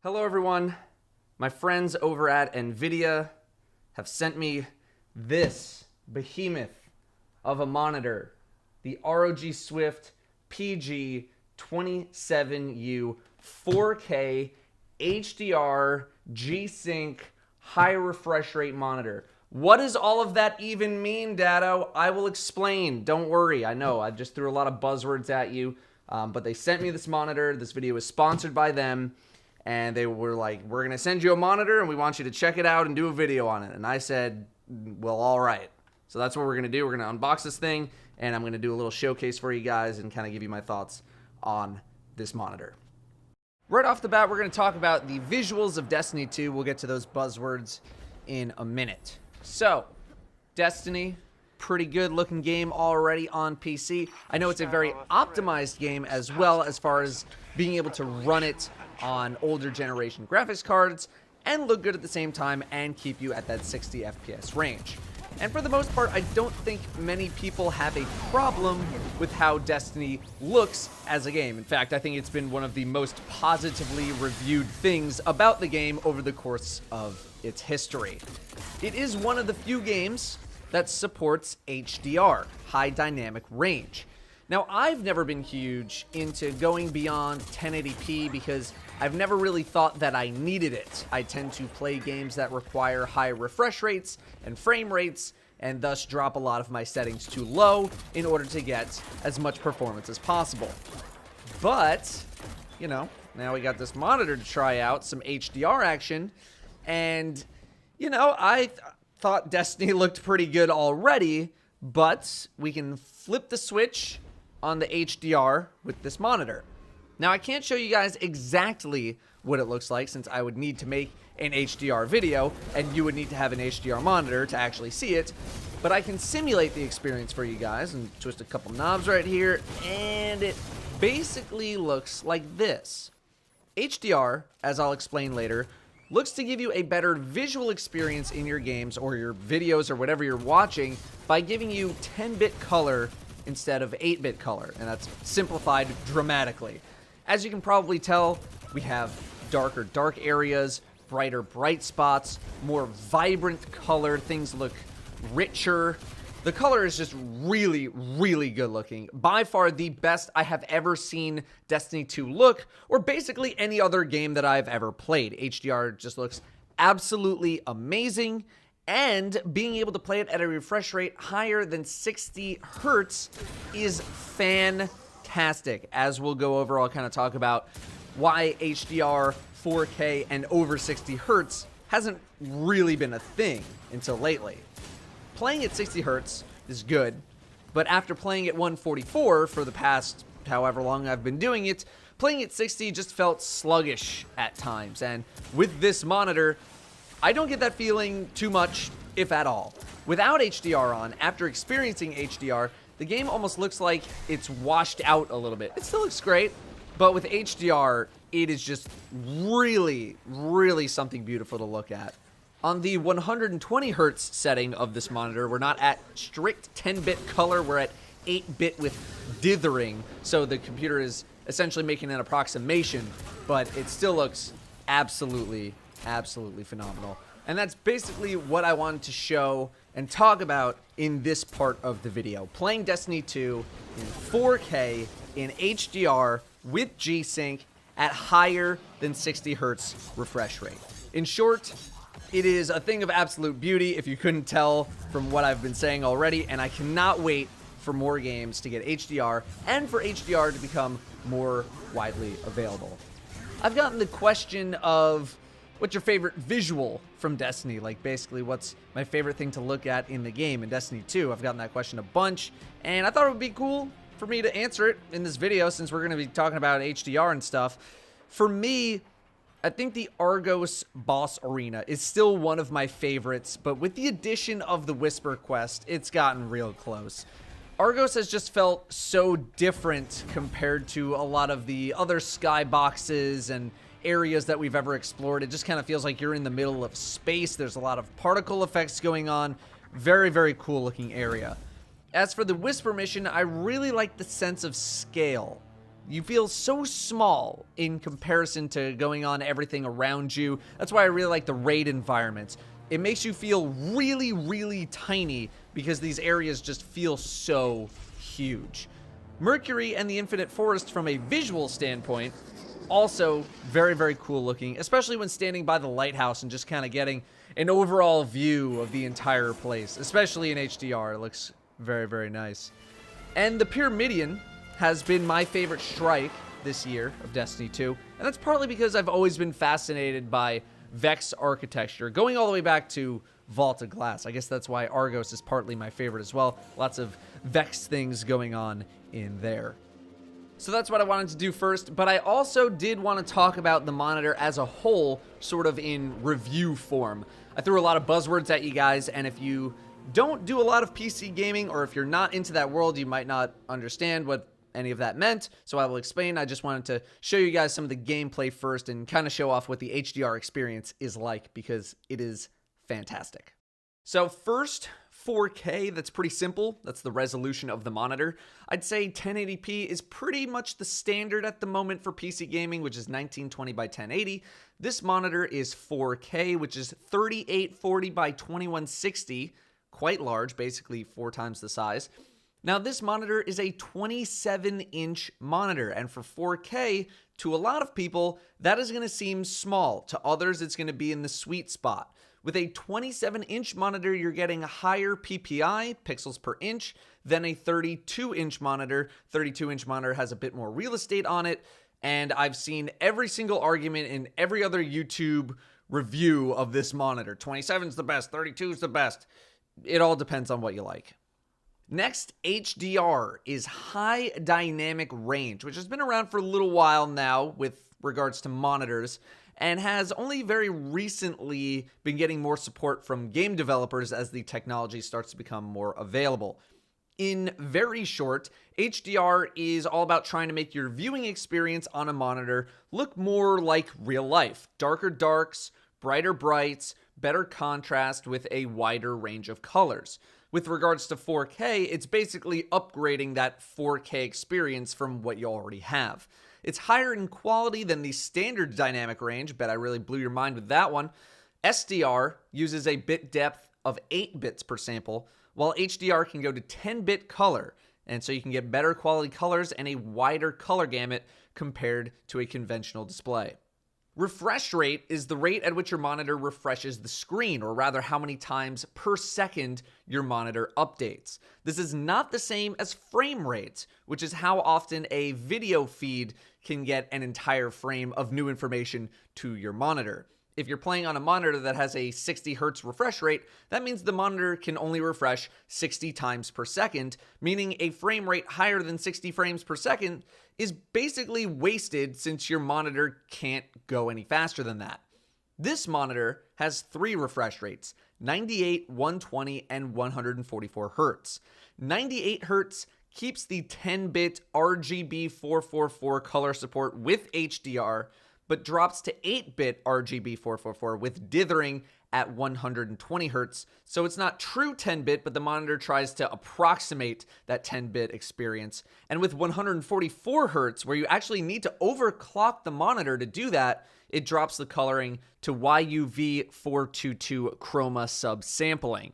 Hello everyone, my friends over at NVIDIA have sent me this behemoth of a monitor, the ROG SWIFT PG27U 4K HDR G-Sync high refresh rate monitor. What does all of that even mean, Datto? I will explain. Don't worry. I know I just threw a lot of buzzwords at you, but they sent me this monitor. This video is sponsored by them. And they were like, we're going to send you a monitor and we want you to check it out and do a video on it. And I said, well, all right. So that's what we're going to do. We're going to unbox this thing and I'm going to do a little showcase for you guys and kind of give you my thoughts on this monitor. Right off the bat, we're going to talk about the visuals of Destiny 2. We'll get to those buzzwords in a minute. So, Destiny, pretty good looking game already on PC. I know it's a very optimized game as well as far as being able to run it on older generation graphics cards and look good at the same time and keep you at that 60 FPS range. And for the most part, I don't think many people have a problem with how Destiny looks as a game. In fact, I think it's been one of the most positively reviewed things about the game over the course of its history. It is one of the few games that supports HDR, high dynamic range. Now, I've never been huge into going beyond 1080p because I've never really thought that I needed it. I tend to play games that require high refresh rates and frame rates and thus drop a lot of my settings too low in order to get as much performance as possible. But, you know, now we got this monitor to try out, some HDR action, and, you know, I thought Destiny looked pretty good already, but we can flip the switch on the HDR with this monitor. Now, I can't show you guys exactly what it looks like since I would need to make an HDR video and you would need to have an HDR monitor to actually see it, but I can simulate the experience for you guys and twist a couple knobs right here, and it basically looks like this. HDR, as I'll explain later, looks to give you a better visual experience in your games or your videos or whatever you're watching by giving you 10-bit color instead of 8-bit color, and that's simplified dramatically. As you can probably tell, we have darker dark areas, brighter bright spots, more vibrant color, things look richer. The color is just really, really good looking. By far the best I have ever seen Destiny 2 look, or basically any other game that I've ever played. HDR just looks absolutely amazing, and being able to play it at a refresh rate higher than 60 hertz is fantastic. As we'll go over, I'll kind of talk about why HDR, 4K, and over 60 hertz hasn't really been a thing until lately. Playing at 60 hertz is good, but after playing at 144 for the past however long I've been doing it, playing at 60 just felt sluggish at times, and with this monitor, I don't get that feeling too much, if at all. Without HDR on, after experiencing HDR, the game almost looks like it's washed out a little bit. It still looks great, but with HDR, it is just really, really something beautiful to look at. On the 120 hertz setting of this monitor, we're not at strict 10-bit color, we're at 8-bit with dithering, so the computer is essentially making an approximation, but it still looks absolutely phenomenal. And that's basically what I wanted to show and talk about in this part of the video. Playing Destiny 2 in 4K in HDR with G-Sync at higher than 60 hertz refresh rate. In short, it is a thing of absolute beauty if you couldn't tell from what I've been saying already, and I cannot wait for more games to get HDR and for HDR to become more widely available. I've gotten the question of, what's your favorite visual from Destiny? Like, basically, what's my favorite thing to look at in the game in Destiny 2? I've gotten that question a bunch, and I thought it would be cool for me to answer it in this video since we're going to be talking about HDR and stuff. For me, I think the Argos boss arena is still one of my favorites, but with the addition of the Whisper quest, it's gotten real close. Argos has just felt so different compared to a lot of the other skyboxes and areas that we've ever explored. It just kind of feels like you're in the middle of space. There's a lot of particle effects going on. Very, very cool looking area. As for the Whisper mission, I really like the sense of scale You feel so small in comparison to going on everything around you. That's why I really like the raid environments. It makes you feel really, really tiny because these areas just feel so huge. Mercury and the Infinite Forest, from a visual standpoint, also very, very cool looking, especially when standing by the lighthouse and just kind of getting an overall view of the entire place, especially in HDR. It looks very, very nice. And the Pyramidion has been my favorite strike this year of Destiny 2, and that's partly because I've always been fascinated by Vex architecture, going all the way back to Vault of Glass. I guess that's why Argos is partly my favorite as well. Lots of Vex things going on in there. So that's what I wanted to do first, but I also did want to talk about the monitor as a whole, sort of in review form. I threw a lot of buzzwords at you guys, and if you don't do a lot of PC gaming, or if you're not into that world, you might not understand what any of that meant, so I will explain. I just wanted to show you guys some of the gameplay first and kind of show off what the HDR experience is like, because it is fantastic. So first, 4K, that's pretty simple. That's the resolution of the monitor. I'd say 1080p is pretty much the standard at the moment for PC gaming, which is 1920 by 1080. This monitor is 4K, which is 3840 by 2160, quite large, basically 4 times the size. Now, this monitor is a 27-inch monitor, and for 4K, to a lot of people, that is going to seem small. To others, it's going to be in the sweet spot. With a 27-inch monitor, you're getting a higher PPI, pixels per inch, than a 32-inch monitor. 32-inch monitor has a bit more real estate on it, and I've seen every single argument in every other YouTube review of this monitor. 27 is the best, 32 is the best. It all depends on what you like. Next, HDR is high dynamic range, which has been around for a little while now with regards to monitors, and has only very recently been getting more support from game developers as the technology starts to become more available. In very short, HDR is all about trying to make your viewing experience on a monitor look more like real life. Darker darks, brighter brights, better contrast with a wider range of colors. With regards to 4K, it's basically upgrading that 4K experience from what you already have. It's higher in quality than the standard dynamic range. Bet I really blew your mind with that one. SDR uses a bit depth of 8 bits per sample, while HDR can go to 10-bit color, and so you can get better quality colors and a wider color gamut compared to a conventional display. Refresh rate is the rate at which your monitor refreshes the screen, or rather how many times per second your monitor updates. This is not the same as frame rate, which is how often a video feed can get an entire frame of new information to your monitor. If you're playing on a monitor that has a 60 Hz refresh rate, that means the monitor can only refresh 60 times per second, meaning a frame rate higher than 60 frames per second is basically wasted since your monitor can't go any faster than that. This monitor has 3 refresh rates, 98, 120, and 144 Hz. 98 Hz keeps the 10-bit RGB 444 color support with HDR, but drops to 8-bit RGB 444 with dithering at 120 Hz. So it's not true 10-bit, but the monitor tries to approximate that 10-bit experience. And with 144 Hz, where you actually need to overclock the monitor to do that, it drops the coloring to YUV422 chroma subsampling.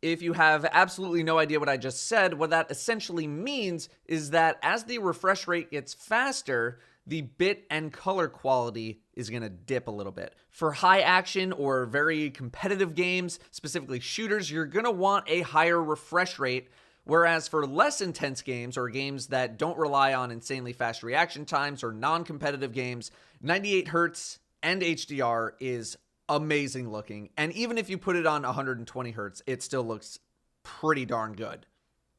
If you have absolutely no idea what I just said, what that essentially means is that as the refresh rate gets faster, the bit and color quality is going to dip a little bit. For high action or very competitive games, specifically shooters, you're going to want a higher refresh rate, whereas for less intense games or games that don't rely on insanely fast reaction times or non-competitive games, 98 Hz and HDR is amazing looking. And even if you put it on 120 Hz, it still looks pretty darn good.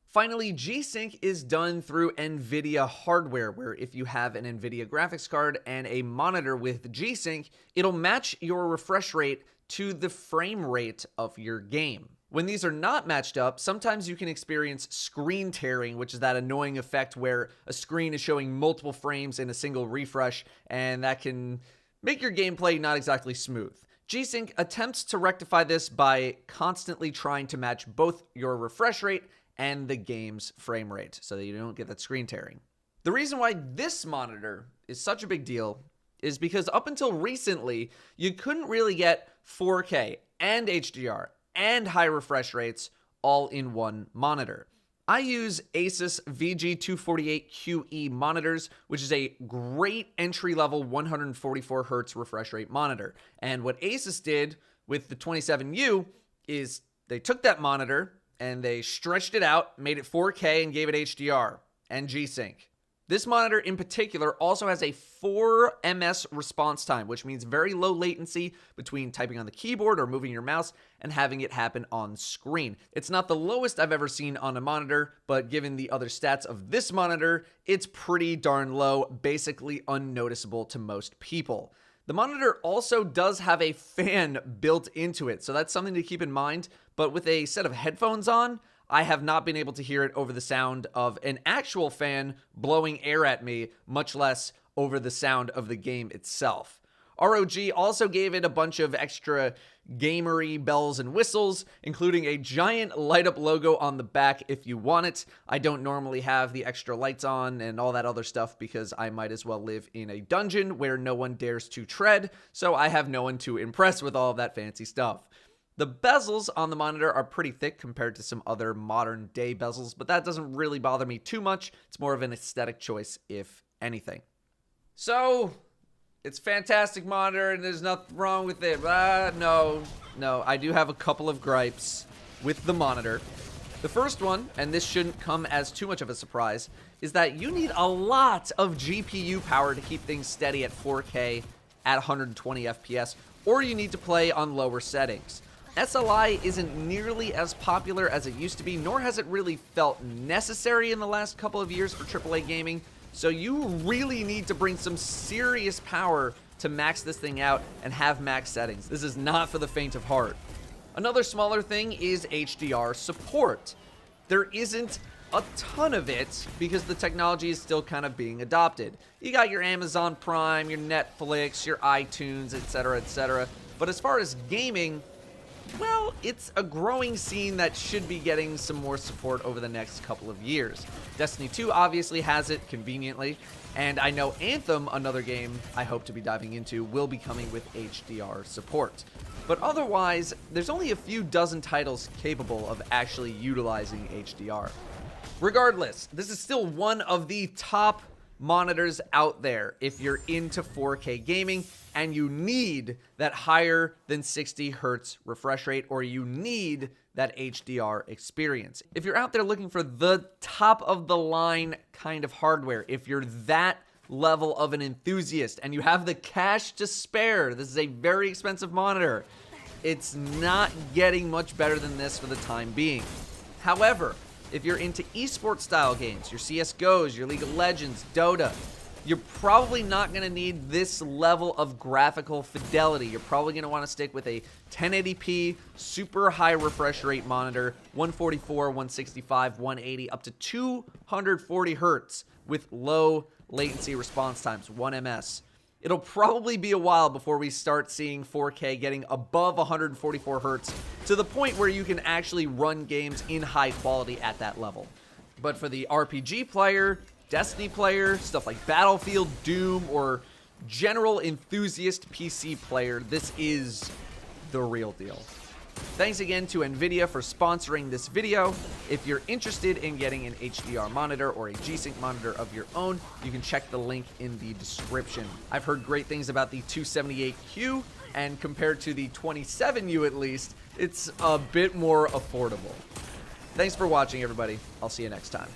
Finally, G-Sync is done through NVIDIA hardware, where if you have an NVIDIA graphics card and a monitor with G-Sync, it'll match your refresh rate to the frame rate of your game. When these are not matched up, sometimes you can experience screen tearing, which is that annoying effect where a screen is showing multiple frames in a single refresh, and that can make your gameplay not exactly smooth. G-Sync attempts to rectify this by constantly trying to match both your refresh rate and the game's frame rate so that you don't get that screen tearing. The reason why this monitor is such a big deal is because up until recently, you couldn't really get 4K and HDR and high refresh rates all in one monitor. I use ASUS VG248QE monitors, which is a great entry-level 144Hz refresh rate monitor. And what ASUS did with the 27U is they took that monitor and they stretched it out, made it 4K, and gave it HDR and G-Sync. This monitor in particular also has a 4 ms response time, which means very low latency between typing on the keyboard or moving your mouse and having it happen on screen. It's not the lowest I've ever seen on a monitor, but given the other stats of this monitor, it's pretty darn low, basically unnoticeable to most people. The monitor also does have a fan built into it, so that's something to keep in mind, but with a set of headphones on, I have not been able to hear it over the sound of an actual fan blowing air at me, much less over the sound of the game itself. ROG also gave it a bunch of extra gamery bells and whistles, including a giant light-up logo on the back if you want it. I don't normally have the extra lights on and all that other stuff because I might as well live in a dungeon where no one dares to tread, so I have no one to impress with all of that fancy stuff. The bezels on the monitor are pretty thick compared to some other modern day bezels, but that doesn't really bother me too much. It's more of an aesthetic choice, if anything. So, it's a fantastic monitor and there's nothing wrong with it. No, I do have a couple of gripes with the monitor. The first one, and this shouldn't come as too much of a surprise, is that you need a lot of GPU power to keep things steady at 4K at 120 FPS, or you need to play on lower settings. SLI isn't nearly as popular as it used to be, nor has it really felt necessary in the last couple of years for AAA gaming, so you really need to bring some serious power to max this thing out and have max settings. This is not for the faint of heart. Another smaller thing is HDR support. There isn't a ton of it because the technology is still kind of being adopted. You got your Amazon Prime, your Netflix, your iTunes, etc. But as far as gaming, well, it's a growing scene that should be getting some more support over the next couple of years. Destiny 2 obviously has it conveniently, and I know Anthem, another game I hope to be diving into, will be coming with HDR support. But otherwise, there's only a few dozen titles capable of actually utilizing HDR. Regardless, this is still one of the top monitors out there if you're into 4K gaming and you need that higher than 60 Hz refresh rate, or you need that HDR experience. If you're out there looking for the top of the line kind of hardware, if you're that level of an enthusiast and you have the cash to spare, this is a very expensive monitor. It's not getting much better than this for the time being. However, if you're into esports style games, your CSGOs, your League of Legends, Dota, you're probably not going to need this level of graphical fidelity. You're probably going to want to stick with a 1080p, super high refresh rate monitor, 144, 165, 180, up to 240 Hz with low latency response times, 1 ms. It'll probably be a while before we start seeing 4K getting above 144 Hz to the point where you can actually run games in high quality at that level. But for the RPG player, Destiny player, stuff like Battlefield, Doom, or general enthusiast PC player, this is the real deal. Thanks again to NVIDIA for sponsoring this video. If you're interested in getting an HDR monitor or a G-Sync monitor of your own, you can check the link in the description. I've heard great things about the 278Q, and compared to the 27U at least, it's a bit more affordable. Thanks for watching, everybody. I'll see you next time.